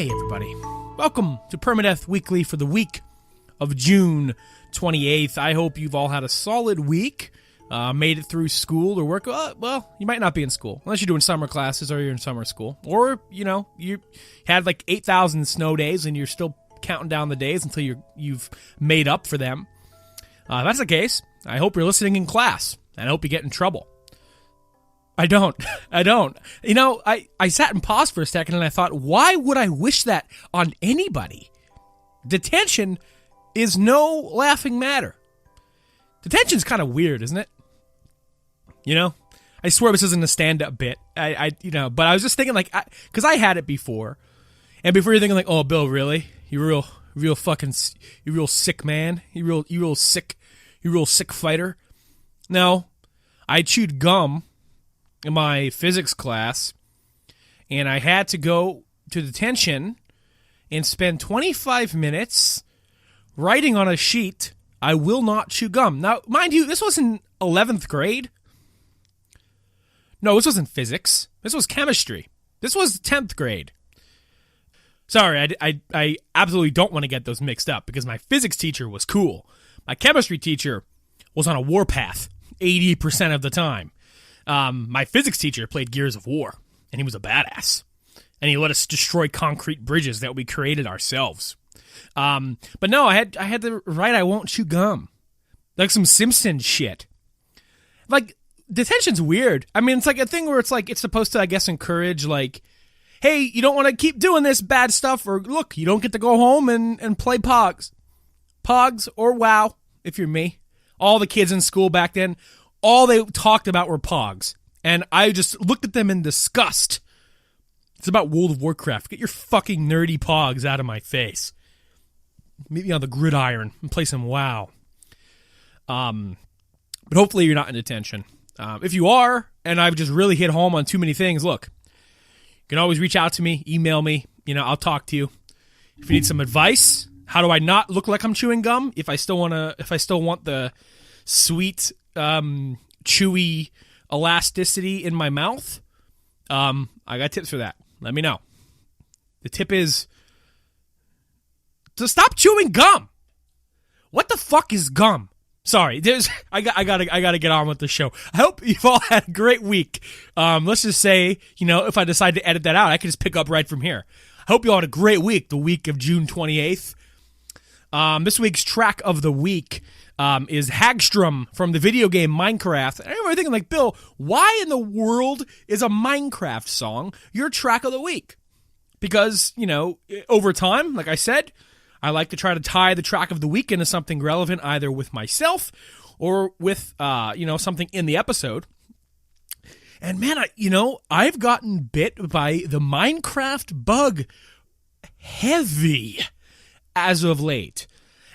Hey everybody, welcome to Permadeath Weekly for the week of June 28th. I hope you've all had a solid week, made it through school or work. Well, you might not be in school, unless you're doing summer classes or you're in summer school. Or, you had like 8,000 snow days and you're still counting down the days until you've made up for them. If that's the case, I hope you're listening in class, and I hope you get in trouble. I don't. I sat and paused for a second and I thought, why would I wish that on anybody? Detention is no laughing matter. Detention's kind of weird, isn't it? I swear this isn't a stand-up bit. But I was just thinking because I had it before. And before you're thinking like, oh, Bill, really? You real sick man? You real sick fighter? No, I chewed gum in my physics class, and I had to go to detention and spend 25 minutes writing on a sheet, "I will not chew gum." Now, mind you, this was in 11th grade. No, this wasn't physics. This was chemistry. This was 10th grade. Sorry, I absolutely don't want to get those mixed up, because my physics teacher was cool. My chemistry teacher was on a warpath 80% of the time. My physics teacher played Gears of War, and he was a badass. And he let us destroy concrete bridges that we created ourselves. But no, I had to write, "I won't chew gum." Like some Simpsons shit. Like, detention's weird. I mean, it's like a thing where it's like, it's supposed to, I guess, encourage, like, hey, you don't want to keep doing this bad stuff, or look, you don't get to go home and play Pogs. Pogs or WoW, if you're me. All the kids in school back then, all they talked about were Pogs. And I just looked at them in disgust. It's about World of Warcraft. Get your fucking nerdy Pogs out of my face. Meet me on the gridiron and play some WoW. But hopefully you're not in detention. If you are, and I've just really hit home on too many things, look, you can always reach out to me, email me, I'll talk to you. If you need some advice, how do I not look like I'm chewing gum? If I still want the sweet, chewy elasticity in my mouth, I got tips for that. Let me know. The tip is to stop chewing gum. What the fuck is gum? Sorry, I gotta get on with the show. I hope you've all had a great week. Let's just say, if I decide to edit that out, I can just pick up right from here. I hope you all had a great week, the week of June 28th. This week's track of the week is Hagstrom from the video game Minecraft. And I remember thinking, like, Bill, why in the world is a Minecraft song your track of the week? Because, over time, like I said, I like to try to tie the track of the week into something relevant, either with myself or with, something in the episode. And man, I've gotten bit by the Minecraft bug heavy as of late.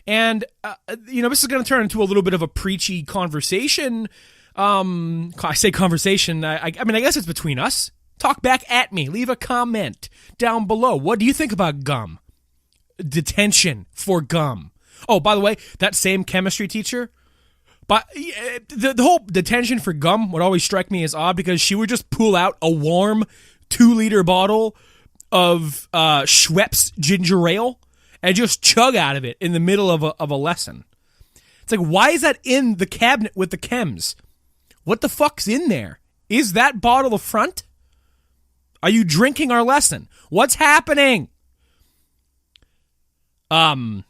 And, this is going to turn into a little bit of a preachy conversation. I say conversation, I mean, I guess it's between us. Talk back at me. Leave a comment down below. What do you think about gum? Detention for gum. Oh, by the way, that same chemistry teacher, but the whole detention for gum would always strike me as odd, because she would just pull out a warm 2-liter bottle of Schweppes ginger ale and just chug out of it in the middle of a lesson. It's like, why is that in the cabinet with the chems? What the fuck's in there? Is that bottle the front? Are you drinking our lesson? What's happening? I've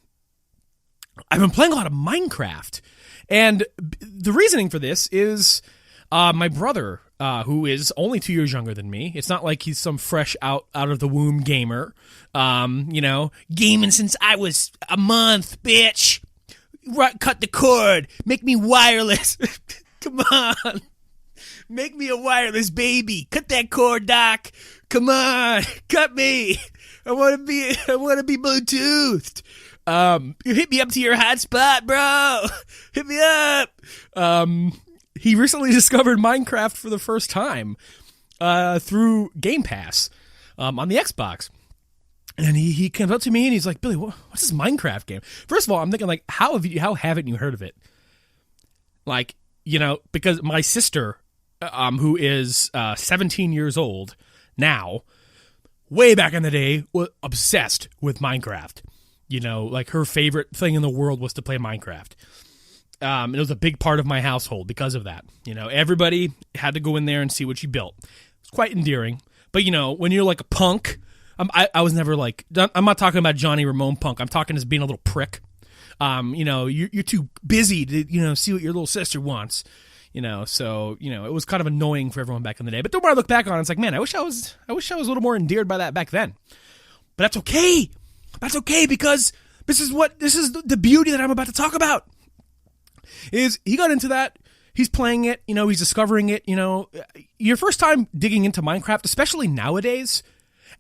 been playing a lot of Minecraft, and the reasoning for this is my brother, who is only 2 years younger than me. It's not like he's some fresh out of the womb gamer. Gaming since I was a month, bitch. Cut the cord. Make me wireless. Come on. Make me a wireless baby. Cut that cord, Doc. Come on. Cut me. I want to be Bluetoothed. You hit me up to your hotspot, bro. Hit me up. He recently discovered Minecraft for the first time through Game Pass on the Xbox. And he comes up to me and he's like, "Billy, what's this Minecraft game?" First of all, I'm thinking, like, how haven't you heard of it? Like, because my sister, who is 17 years old now, way back in the day, was obsessed with Minecraft. You know, like her favorite thing in the world was to play Minecraft. It was a big part of my household because of that. You know, everybody had to go in there and see what she built. It's quite endearing. But, you know, when you're like a punk, I was never like, I'm not talking about Johnny Ramone punk. I'm talking as being a little prick. You know, you're too busy to, you know, see what your little sister wants. You know, so, you know, it was kind of annoying for everyone back in the day. But the more I look back on it, it's like, man, I wish I was a little more endeared by that back then. But that's okay. That's okay, because this is the beauty that I'm about to talk about. Is he got into that, he's playing it, you know, he's discovering it, you know. Your first time digging into Minecraft, especially nowadays,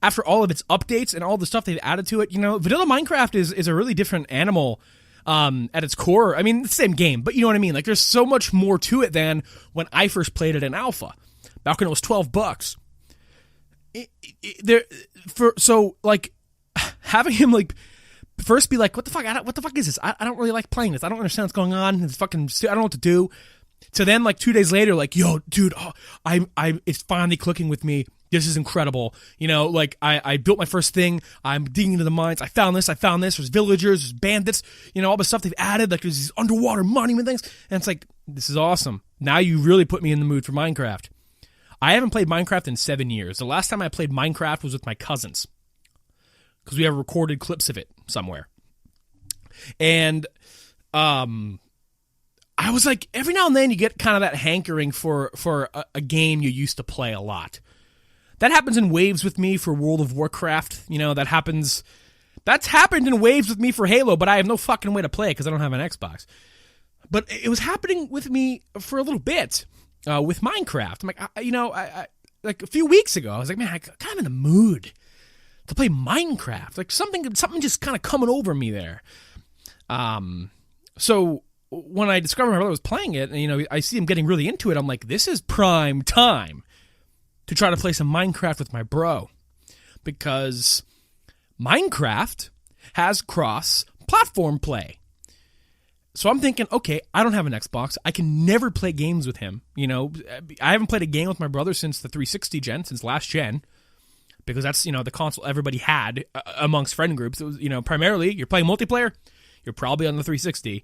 after all of its updates and all the stuff they've added to it, you know, vanilla Minecraft is a really different animal at its core. I mean, it's the same game, but you know what I mean? Like, there's so much more to it than when I first played it in alpha, back when it was $12. So, like, having him, like, first be like, what the fuck is this? I don't really like playing this. I don't understand what's going on. It's fucking, I don't know what to do. So then, like, 2 days later, like, yo, dude, it's finally clicking with me. This is incredible. You know, like, I built my first thing. I'm digging into the mines. I found this. There's villagers. There's bandits. You know, all the stuff they've added. Like, there's these underwater monument things. And it's like, this is awesome. Now you really put me in the mood for Minecraft. I haven't played Minecraft in 7 years. The last time I played Minecraft was with my cousins, because we have recorded clips of it somewhere. And I was like, every now and then you get kind of that hankering for a game you used to play a lot. That happens in waves with me for World of Warcraft. You know, that's happened in waves with me for Halo, but I have no fucking way to play it because I don't have an Xbox. But it was happening with me for a little bit with Minecraft. I'm like, I like a few weeks ago, I was like, man, I'm kind of in the mood to play Minecraft. Like, something just kind of coming over me there. So when I discovered my brother was playing it, and, you know, I see him getting really into it, I'm like, this is prime time to try to play some Minecraft with my bro. Because Minecraft has cross-platform play. So I'm thinking, okay, I don't have an Xbox. I can never play games with him. You know, I haven't played a game with my brother since the 360 gen, since last gen. Because that's, you know, the console everybody had amongst friend groups. It was, you know, primarily, you're playing multiplayer, you're probably on the 360.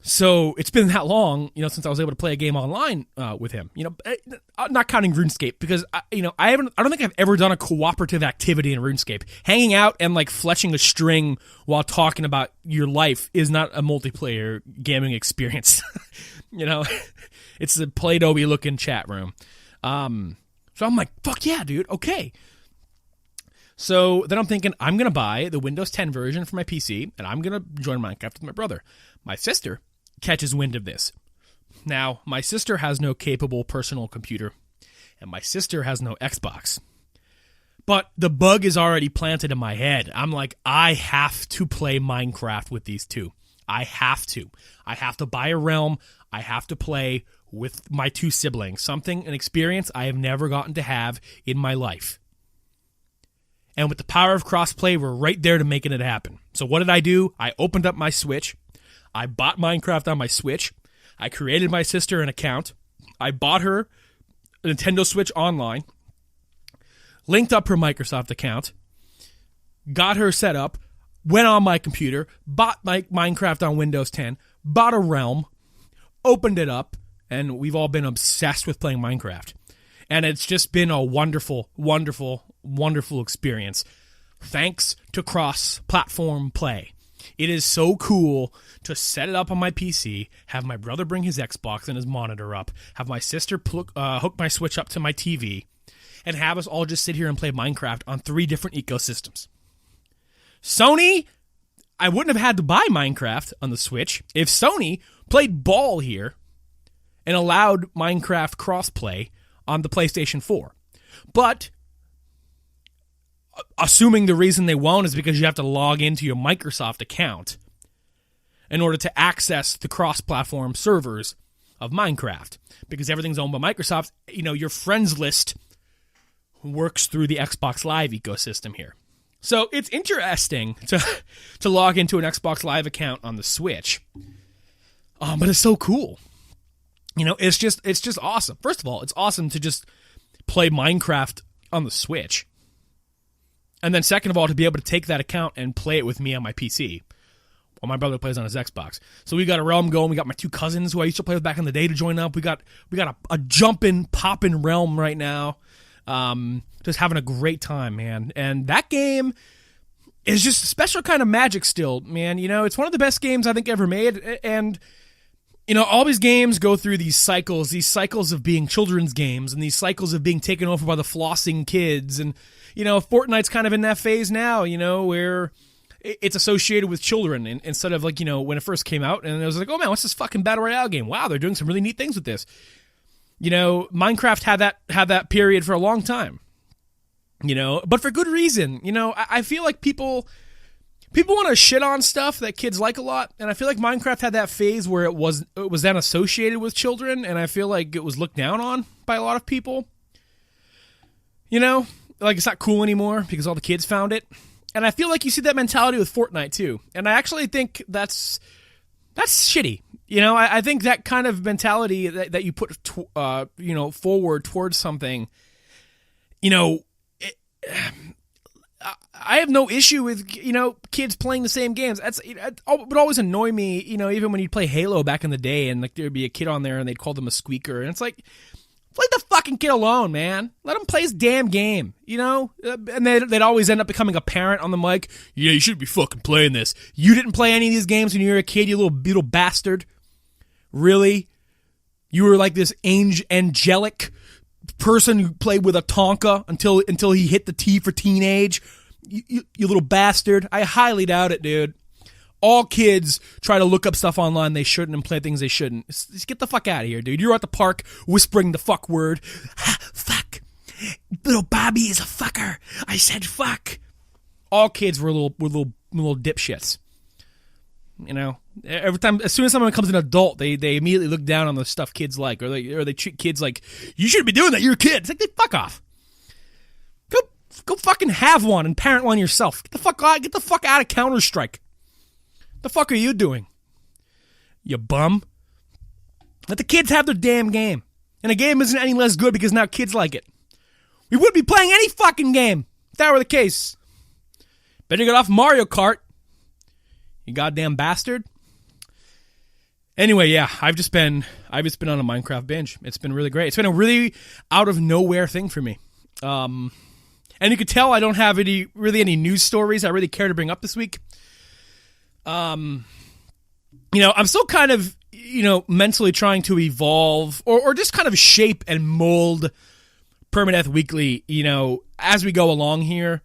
So it's been that long, you know, since I was able to play a game online with him. You know, not counting RuneScape, because I don't think I've ever done a cooperative activity in RuneScape. Hanging out and, like, fletching a string while talking about your life is not a multiplayer gaming experience. You know, it's a Play-Doh-y looking chat room. So I'm like, fuck yeah, dude, okay. So then I'm thinking, I'm going to buy the Windows 10 version for my PC, and I'm going to join Minecraft with my brother. My sister catches wind of this. Now, my sister has no capable personal computer, and my sister has no Xbox. But the bug is already planted in my head. I'm like, I have to play Minecraft with these two. I have to. I have to buy a realm. I have to play with my two siblings. An experience I have never gotten to have in my life. And with the power of crossplay, we're right there to making it happen. So what did I do? I opened up my Switch. I bought Minecraft on my Switch. I created my sister an account. I bought her a Nintendo Switch Online. Linked up her Microsoft account. Got her set up. Went on my computer. Bought my Minecraft on Windows 10. Bought a realm. Opened it up. And we've all been obsessed with playing Minecraft. And it's just been a wonderful, wonderful, wonderful experience. Thanks to cross-platform play. It is so cool to set it up on my PC, have my brother bring his Xbox and his monitor up, have my sister hook my Switch up to my TV, and have us all just sit here and play Minecraft on 3 different ecosystems. Sony, I wouldn't have had to buy Minecraft on the Switch if Sony played ball here and allowed Minecraft crossplay on the PlayStation 4. But assuming the reason they won't is because you have to log into your Microsoft account in order to access the cross-platform servers of Minecraft. Because everything's owned by Microsoft, you know, your friends list works through the Xbox Live ecosystem here. So it's interesting to log into an Xbox Live account on the Switch. But it's so cool. You know, it's just awesome. First of all, it's awesome to just play Minecraft on the Switch. And then second of all, to be able to take that account and play it with me on my PC. Well, my brother plays on his Xbox. So we got a realm going. We got my two cousins who I used to play with back in the day to join up. We got a jumping, popping realm right now. Just having a great time, man. And that game is just a special kind of magic still, man. You know, it's one of the best games I think ever made. And, you know, all these games go through these cycles of being children's games and these cycles of being taken over by the flossing kids. And, you know, Fortnite's kind of in that phase now, you know, where it's associated with children instead of, like, you know, when it first came out and it was like, oh man, what's this fucking Battle Royale game? Wow, they're doing some really neat things with this. You know, Minecraft had that period for a long time, you know, but for good reason. You know, I feel like people want to shit on stuff that kids like a lot, and I feel like Minecraft had that phase where it was then associated with children, and I feel like it was looked down on by a lot of people. You know, like it's not cool anymore because all the kids found it. And I feel like you see that mentality with Fortnite too. And I actually think that's shitty. You know, I think that kind of mentality that you put, you know, forward towards something, you know, I have no issue with, you know, kids playing the same games. It would always annoy me, you know, even when you'd play Halo back in the day and like there'd be a kid on there and they'd call them a squeaker. And it's like, leave the fucking kid alone, man. Let him play his damn game, you know? And they'd always end up becoming a parent on the mic. Yeah, you shouldn't be fucking playing this. You didn't play any of these games when you were a kid, you little bastard. Really? You were like this angelic person who played with a Tonka until he hit the T for teenage. You little bastard. I highly doubt it, dude. All kids try to look up stuff online they shouldn't and play things they shouldn't. Just get the fuck out of here, dude. You're at the park whispering the fuck word. Fuck. Little Bobby is a fucker. I said fuck. All kids were little dipshits. You know, every time, as soon as someone becomes an adult, they immediately look down on the stuff kids like, or they treat kids like, you shouldn't be doing that. You're a kid. It's like, fuck off. Go fucking have one and parent one yourself. Get the fuck out of Counter-Strike. The fuck are you doing? You bum. Let the kids have their damn game. And the game isn't any less good because now kids like it. We wouldn't be playing any fucking game if that were the case. Better get off Mario Kart. You goddamn bastard. Anyway, yeah, I've just been on a Minecraft binge. It's been really great. It's been a really out of nowhere thing for me. And you could tell I don't have any news stories I really care to bring up this week. You know, I'm still kind of, you know, mentally trying to evolve or just kind of shape and mold Permadeath Weekly, you know, as we go along here.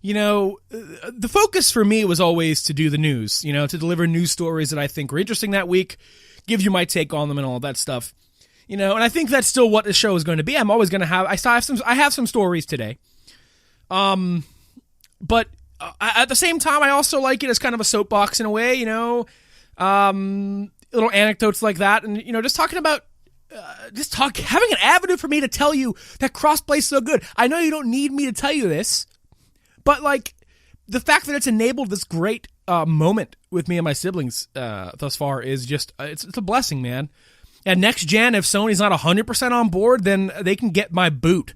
You know, the focus for me was always to do the news, you know, to deliver news stories that I think were interesting that week, give you my take on them and all that stuff. You know, and I think that's still what the show is going to be. I'm always going to have, I have some stories today. But at the same time, I also like it as kind of a soapbox in a way, you know, little anecdotes like that. And, you know, just talking about, having an avenue for me to tell you that crossplay is so good. I know you don't need me to tell you this, but like the fact that it's enabled this great, moment with me and my siblings, thus far is just, it's a blessing, man. And next gen, if Sony's not 100% on board, then they can get my boot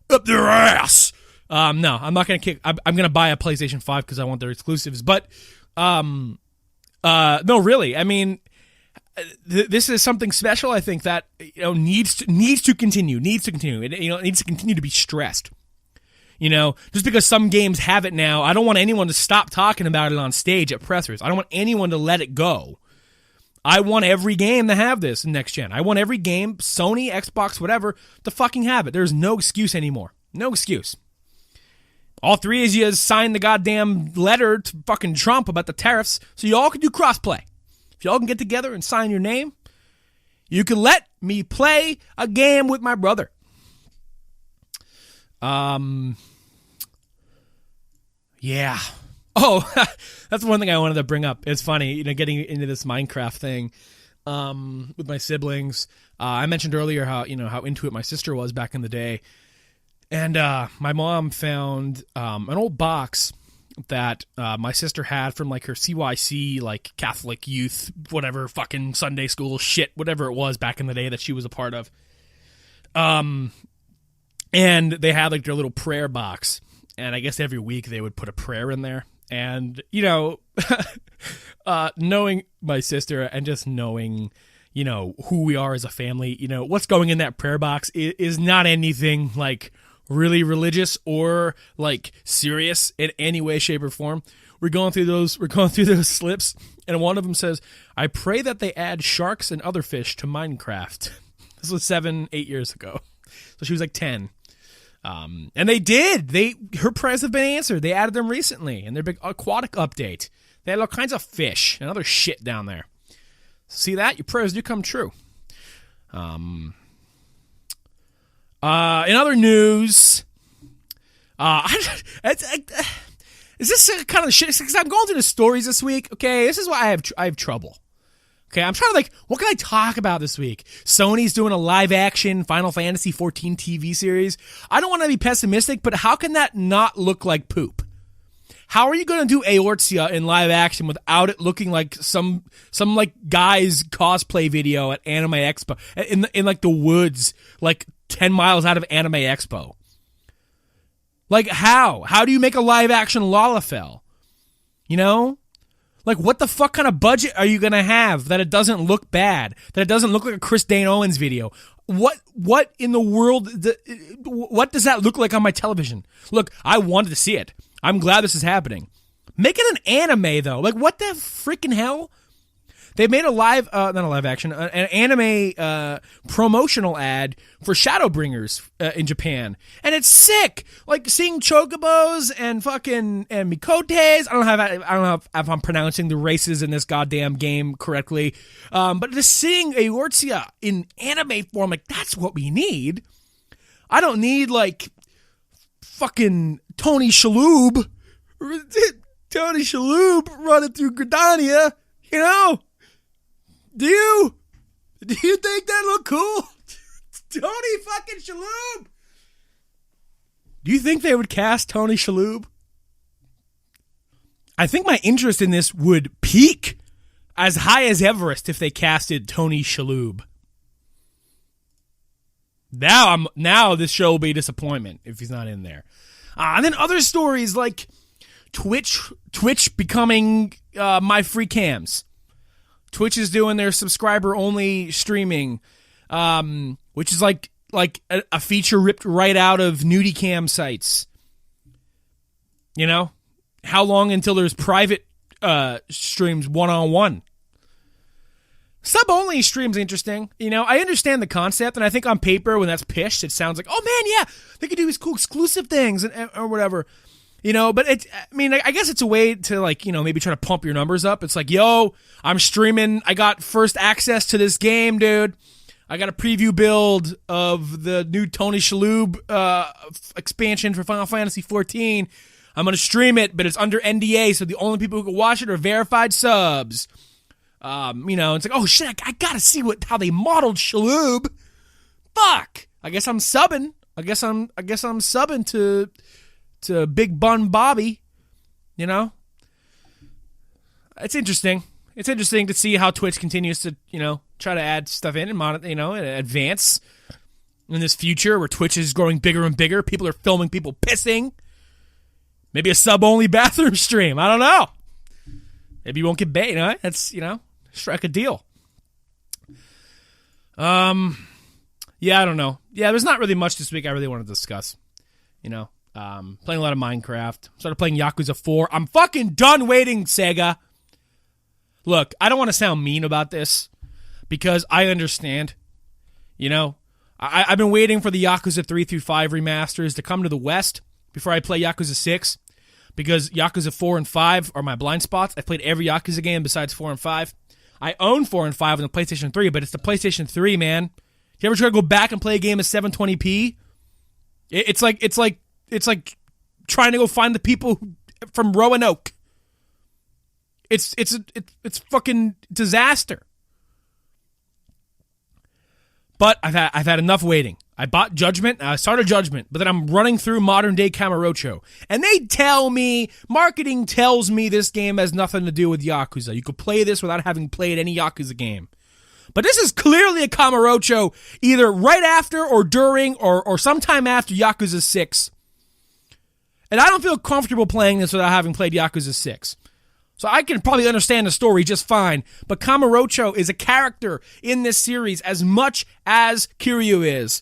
up their ass. No, I'm not going to kick. I'm going to buy a PlayStation 5 because I want their exclusives. But, no, really. I mean, this is something special, I think, that, you know, needs to continue. It, you know, it needs to continue to be stressed. You know, just because some games have it now, I don't want anyone to stop talking about it on stage at pressers. I don't want anyone to let it go. I want every game to have this in next gen. I want every game, Sony, Xbox, whatever, to fucking have it. There's no excuse anymore. No excuse. All three of you signed the goddamn letter to fucking Trump about the tariffs, so y'all can do crossplay. If y'all can get together and sign your name, you can let me play a game with my brother. Yeah. Oh, that's one thing I wanted to bring up. It's funny, you know, getting into this Minecraft thing with my siblings. I mentioned earlier how into it my sister was back in the day. And my mom found an old box that my sister had from like her CYC, like Catholic youth, whatever, fucking Sunday school shit, whatever it was back in the day that she was a part of. And they had like their little prayer box. and I guess every week they would put a prayer in there. And, knowing my sister and just knowing, who we are as a family, what's going in that prayer box is not anything like really religious or like serious in any way, shape, or form. We're going through those slips, and one of them says, "I pray that they add sharks and other fish to Minecraft." This was 7-8 years ago. So she was like 10. And they did. Her prayers have been answered. They added them recently in their big aquatic update. They had all kinds of fish and other shit down there. See that? Your prayers do come true. In other news, is this kind of shit? Because I'm going through the stories this week. Okay, this is why I have trouble. Okay, I'm trying to what can I talk about this week? Sony's doing a live-action Final Fantasy XIV TV series. I don't want to be pessimistic, but how can that not look like poop? How are you going to do Eortzia in live action without it looking like some like guy's cosplay video at Anime Expo in like the woods, like 10 miles out of Anime Expo? Like how? How do you make a live action Lalafell? Like, what the fuck kind of budget are you going to have that it doesn't look bad? That it doesn't look like a Chris Dane Owens video? What in the world, what does that look like on my television? Look, I wanted to see it. I'm glad this is happening. Make it an anime, though. Like, what the freaking hell? They made a not a live action, an anime promotional ad for Shadowbringers in Japan. And it's sick. Like, seeing chocobos and mikotes. I don't know if I'm pronouncing the races in this goddamn game correctly. But just seeing Eortzia in anime form, like, that's what we need. I don't need, fucking Tony Shalhoub. Tony Shalhoub running through Gridania, Do you think that look cool? Tony fucking Shalhoub. Do you think they would cast Tony Shalhoub? I think my interest in this would peak as high as Everest if they casted Tony Shalhoub. Now this show will be a disappointment if he's not in there. And then other stories like Twitch becoming my free cams. Twitch is doing their subscriber-only streaming, which is like a feature ripped right out of nudie cam sites. How long until there's private streams one-on-one? Sub-only streams interesting. I understand the concept, and I think on paper, when that's pitched, it sounds like, oh man, yeah, they could do these cool exclusive things or whatever. But I guess it's a way to maybe try to pump your numbers up. It's like, yo, I'm streaming. I got first access to this game, dude. I got a preview build of the new Tony Shalhoub expansion for Final Fantasy XIV. I'm going to stream it, but it's under NDA, so the only people who can watch it are verified subs. It's like, oh shit, I got to see how they modeled Shalhoub. Fuck. I guess I'm subbing. I guess I'm subbing to Big Bun Bobby, It's interesting. It's interesting to see how Twitch continues to, try to add stuff in and advance in this future where Twitch is growing bigger and bigger. People are filming people pissing. Maybe a sub-only bathroom stream. I don't know. Maybe you won't get bait, That's, strike a deal. Yeah, I don't know. Yeah, there's not really much this week I really want to discuss, Playing a lot of Minecraft. Started playing Yakuza 4. I'm fucking done waiting, Sega. Look, I don't want to sound mean about this because I understand. I've been waiting for the Yakuza 3 through 5 remasters to come to the West before I play Yakuza 6 because Yakuza 4 and 5 are my blind spots. I've played every Yakuza game besides 4 and 5. I own 4 and 5 on the PlayStation 3, but it's the PlayStation 3, man. You ever try to go back and play a game at 720p? It's like trying to go find the people from Roanoke. It's fucking disaster. But I've had enough waiting. I bought Judgment. I started Judgment, but then I'm running through modern day Kamurocho, and marketing tells me this game has nothing to do with Yakuza. You could play this without having played any Yakuza game. But this is clearly a Kamurocho, either right after or during or sometime after Yakuza 6. And I don't feel comfortable playing this without having played Yakuza 6. So I can probably understand the story just fine, but Kamurocho is a character in this series as much as Kiryu is.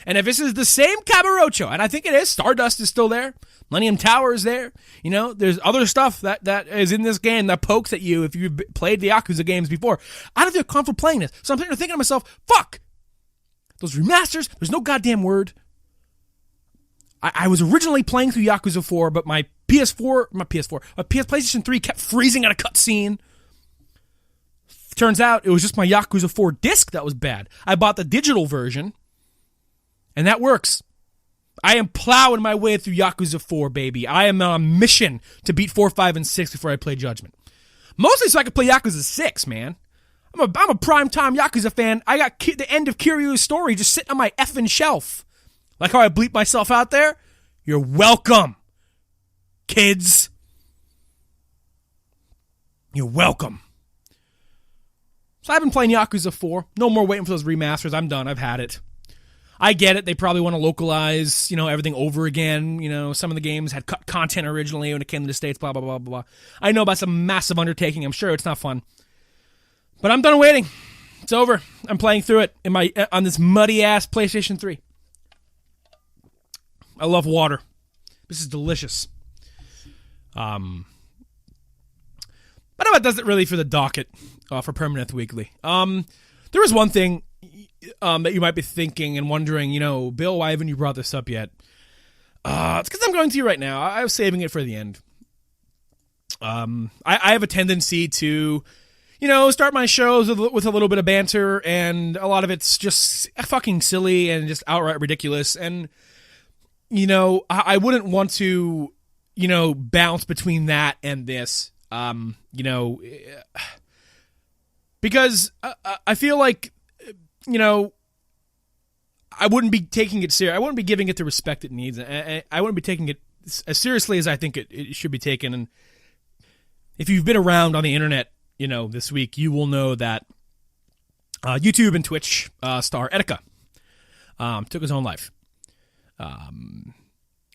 And if this is the same Kamurocho, and I think it is, Stardust is still there, Millennium Tower is there, there's other stuff that is in this game that pokes at you if you've played the Yakuza games before. I don't feel comfortable playing this. So I'm sitting there thinking to myself, fuck! Those remasters, there's no goddamn word. I was originally playing through Yakuza 4, but my PlayStation 3 kept freezing at a cutscene. Turns out it was just my Yakuza 4 disc that was bad. I bought the digital version, and that works. I am plowing my way through Yakuza 4, baby. I am on a mission to beat 4, 5, and 6 before I play Judgment. Mostly so I can play Yakuza 6, man. I'm a primetime Yakuza fan. I got the end of Kiryu's story just sitting on my effing shelf. Like how I bleep myself out there? You're welcome, kids. You're welcome. So I've been playing Yakuza 4. No more waiting for those remasters. I'm done. I've had it. I get it. They probably want to localize, everything over again. Some of the games had cut content originally when it came to the States, blah, blah, blah, blah. I know about some massive undertaking. I'm sure it's not fun. But I'm done waiting. It's over. I'm playing through it on this muddy-ass PlayStation 3. I love water. This is delicious. But that does it really for the docket for Permadeath Weekly. There is one thing that you might be thinking and wondering, Bill, why haven't you brought this up yet? It's because I'm going to right now. I was saving it for the end. I have a tendency to, start my shows with a little bit of banter, and a lot of it's just fucking silly and just outright ridiculous. And I wouldn't want to, bounce between that and this, because I feel like, I wouldn't be taking it serious. I wouldn't be giving it the respect it needs. I wouldn't be taking it as seriously as I think it should be taken. And if you've been around on the internet, this week, you will know that YouTube and Twitch star Etika took his own life.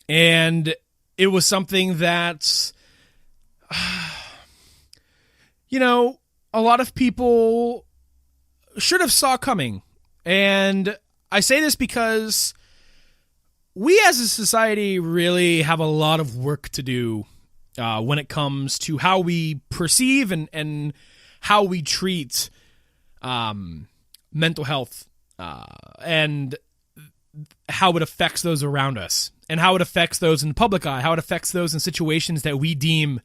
And it was something that, a lot of people should have saw coming. And I say this because we as a society really have a lot of work to do when it comes to how we perceive and how we treat mental health and how it affects those around us, and how it affects those in the public eye, how it affects those in situations that we deem,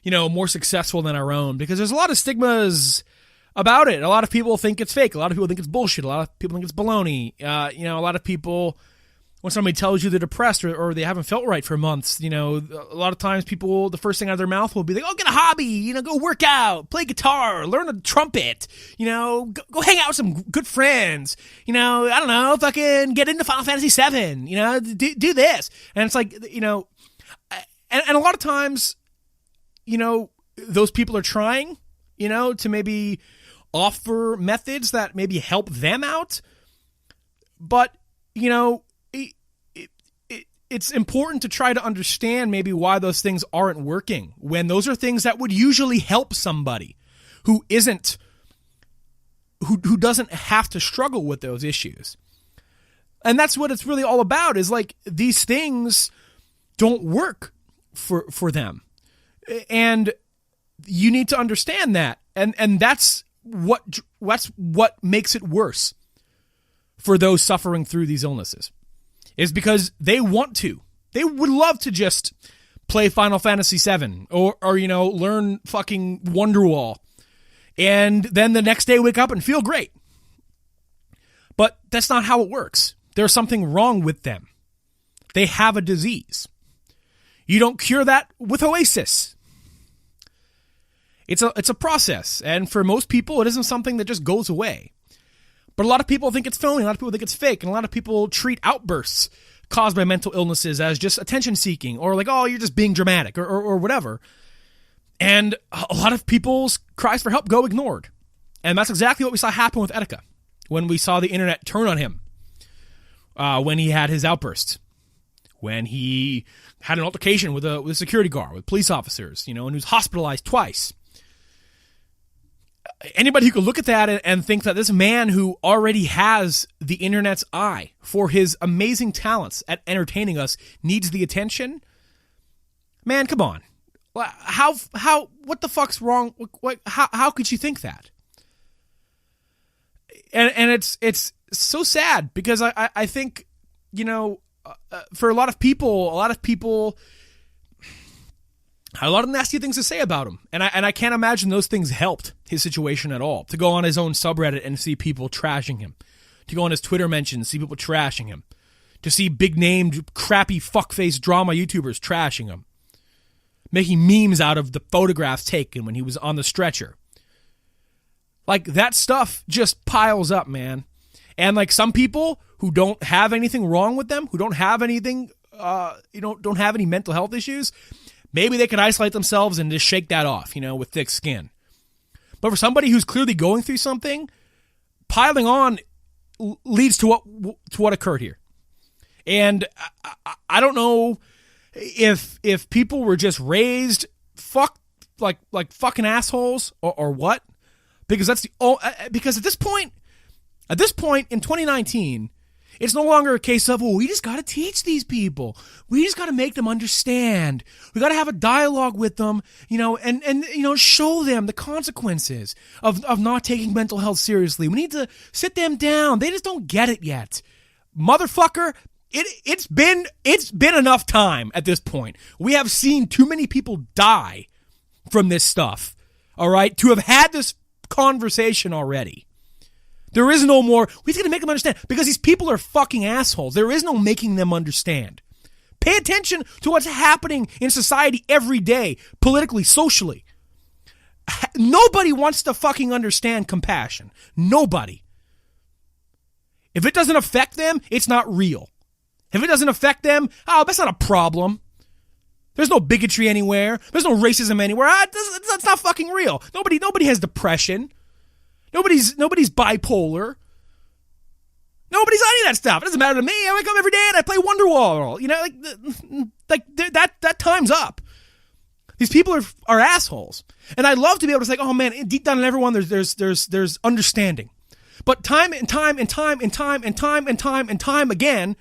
more successful than our own. Because there's a lot of stigmas about it. A lot of people think it's fake. A lot of people think it's bullshit. A lot of people think it's baloney. A lot of people, when somebody tells you they're depressed or they haven't felt right for months, a lot of times people, the first thing out of their mouth will be like, oh, get a hobby, go work out, play guitar, learn a trumpet, go hang out with some good friends, I don't know, fucking get into Final Fantasy VII, do this. And it's like, and a lot of times, those people are trying, to maybe offer methods that maybe help them out. But, it's important to try to understand maybe why those things aren't working, when those are things that would usually help somebody who doesn't have to struggle with those issues. And that's what it's really all about, is like, these things don't work for them. And you need to understand that. And that's what makes it worse for those suffering through these illnesses, is because they want to. They would love to just play Final Fantasy VII or learn fucking Wonderwall, and then the next day wake up and feel great. But that's not how it works. There's something wrong with them. They have a disease. You don't cure that with Oasis. It's a process, and for most people, it isn't something that just goes away. But a lot of people think it's phony, a lot of people think it's fake, and a lot of people treat outbursts caused by mental illnesses as just attention-seeking, or like, oh, you're just being dramatic, or whatever. And a lot of people's cries for help go ignored. And that's exactly what we saw happen with Etika when we saw the internet turn on him when he had his outburst. when he had an altercation with a security guard, with police officers, and he was hospitalized twice. Anybody who could look at that and think that this man who already has the internet's eye for his amazing talents at entertaining us needs the attention, man, come on. What the fuck's wrong? How could you think that? And it's so sad because I think, for a lot of people had a lot of nasty things to say about him. And I can't imagine those things helped his situation at all. To go on his own subreddit and see people trashing him. To go on his Twitter mentions, see people trashing him. To see big-named, crappy, fuckface drama YouTubers trashing him. Making memes out of the photographs taken when he was on the stretcher. Like, that stuff just piles up, man. And, like, some people who don't have anything wrong with them, who don't have anything, don't have any mental health issues, maybe they can isolate themselves and just shake that off, with thick skin. But for somebody who's clearly going through something, piling on leads to what occurred here. And I don't know if people were just raised like fucking assholes or what, because because at this point in 2019. It's no longer a case of, we just got to teach these people. We just got to make them understand. We got to have a dialogue with them, and show them the consequences of not taking mental health seriously. We need to sit them down. They just don't get it yet. Motherfucker, it's been enough time at this point. We have seen too many people die from this stuff, all right, to have had this conversation already. There is no more, we just got to make them understand, because these people are fucking assholes. There is no making them understand. Pay attention to what's happening in society every day, politically, socially. Nobody wants to fucking understand compassion. Nobody. If it doesn't affect them, it's not real. If it doesn't affect them, that's not a problem. There's no bigotry anywhere. There's no racism anywhere. That's not fucking real. Nobody has depression. Nobody's bipolar. Nobody's any of that stuff. It doesn't matter to me. I wake up every day and I play Wonderwall. That time's up. These people are assholes. And I'd love to be able to say, oh man, deep down in everyone there's understanding. But time and time again,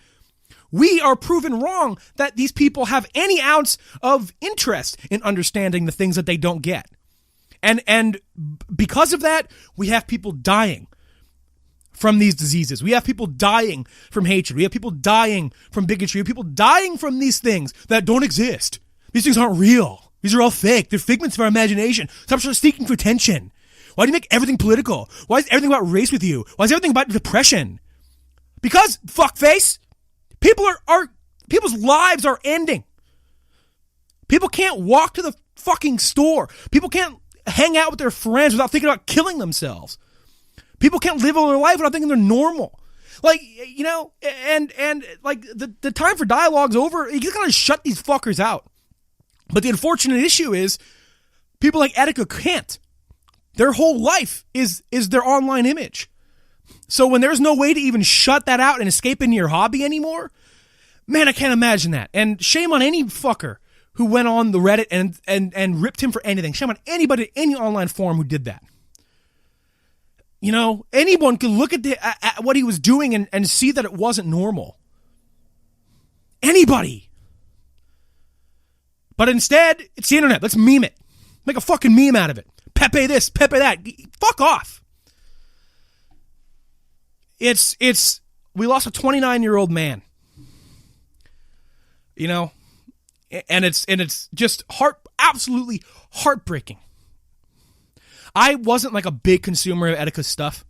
we are proven wrong that these people have any ounce of interest in understanding the things that they don't get. And because of that, we have people dying from these diseases. We have people dying from hatred. We have people dying from bigotry. We have people dying from these things that don't exist. These things aren't real. These are all fake. They're figments of our imagination. Stop seeking for attention. Why do you make everything political? Why is everything about race with you? Why is everything about depression? Because, fuckface, people's lives are ending. People can't walk to the fucking store. People can't hang out with their friends without thinking about killing themselves. People can't live their life without thinking they're normal. And the time for dialogue's over. You just gotta shut these fuckers out. But the unfortunate issue is people like Etika can't. Their whole life is their online image. So when there's no way to even shut that out and escape into your hobby anymore, man, I can't imagine that. And shame on any fucker who went on the Reddit and ripped him for anything. Shame on anybody, any online forum who did that. Anyone could look at what he was doing and see that it wasn't normal. Anybody. But instead, it's the internet. Let's meme it. Make a fucking meme out of it. Pepe this, Pepe that. Fuck off. We lost a 29-year-old man. And it's just absolutely heartbreaking. I wasn't like a big consumer of Etika's stuff,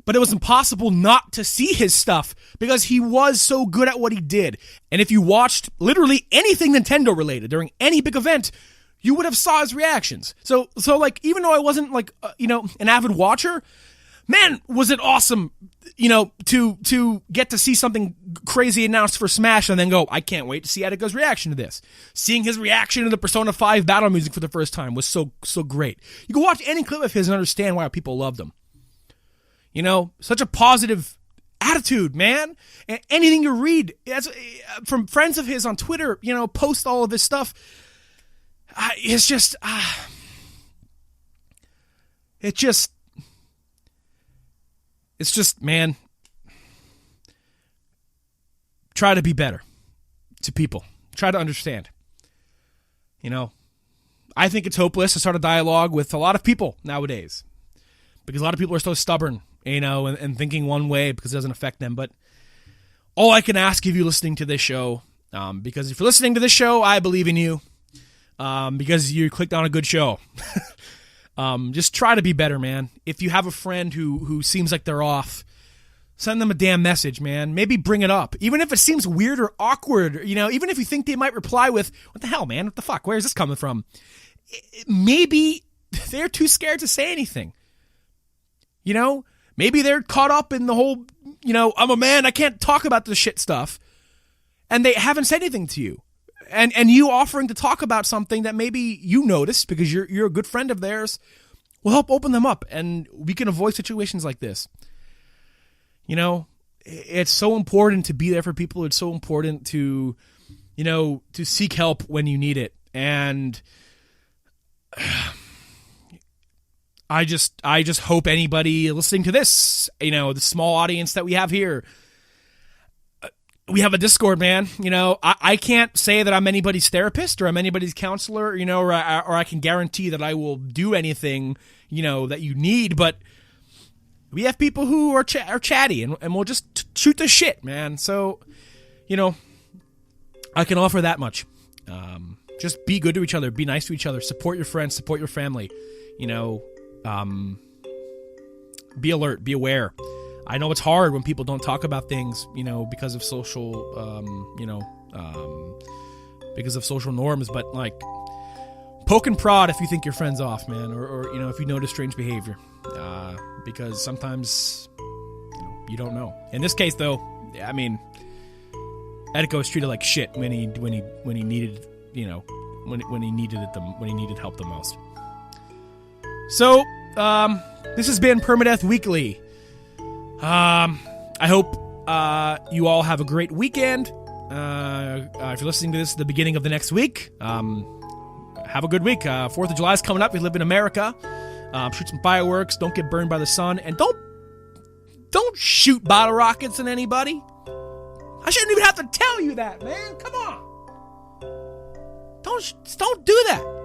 but it was impossible not to see his stuff because he was so good at what he did. And if you watched literally anything Nintendo related during any big event, you would have saw his reactions. So like, even though I wasn't like, an avid watcher, man, was it awesome, to get to see something crazy announced for Smash and then go, I can't wait to see Etika's reaction to this. Seeing his reaction to the Persona 5 battle music for the first time was so great. You can watch any clip of his and understand why people loved him. Such a positive attitude, man. Anything you read from friends of his on Twitter, post all of this stuff. It's just, man, try to be better to people. Try to understand. I think it's hopeless to start a dialogue with a lot of people nowadays because a lot of people are so stubborn, and thinking one way because it doesn't affect them. But all I can ask of you listening to this show, because if you're listening to this show, I believe in you, because you clicked on a good show. Just try to be better, man. If you have a friend who seems like they're off, send them a damn message, man. Maybe bring it up. Even if it seems weird or awkward, even if you think they might reply with, what the hell, man? What the fuck? Where is this coming from? Maybe they're too scared to say anything. Maybe they're caught up in the whole, I'm a man, I can't talk about this shit stuff. And they haven't said anything to you. And you offering to talk about something that maybe you noticed because you're a good friend of theirs will help open them up. And we can avoid situations like this. It's so important to be there for people. It's so important to seek help when you need it. And I just hope anybody listening to this, the small audience that we have here, we have a Discord, man. I can't say that I'm anybody's therapist or I'm anybody's counselor, or I can guarantee that I will do anything, that you need. But we have people who are chatty and we'll just shoot the shit, man. So, I can offer that much. Just be good to each other. Be nice to each other. Support your friends. Support your family. Be alert. Be aware. I know it's hard when people don't talk about things, because of social, because of social norms. But poke and prod if you think your friend's off, man, or if you notice strange behavior, because sometimes you don't know. In this case, though, I mean, Etika was treated like shit when he needed, when he needed it when he needed help the most. So, this has been Permadeath Weekly. I hope you all have a great weekend. If you're listening to this at the beginning of the next week, have a good week. 4th of July is coming up. We live in America. Shoot some fireworks. Don't get burned by the sun, and don't shoot bottle rockets at anybody. I shouldn't even have to tell you that, man. Come on. Don't do that.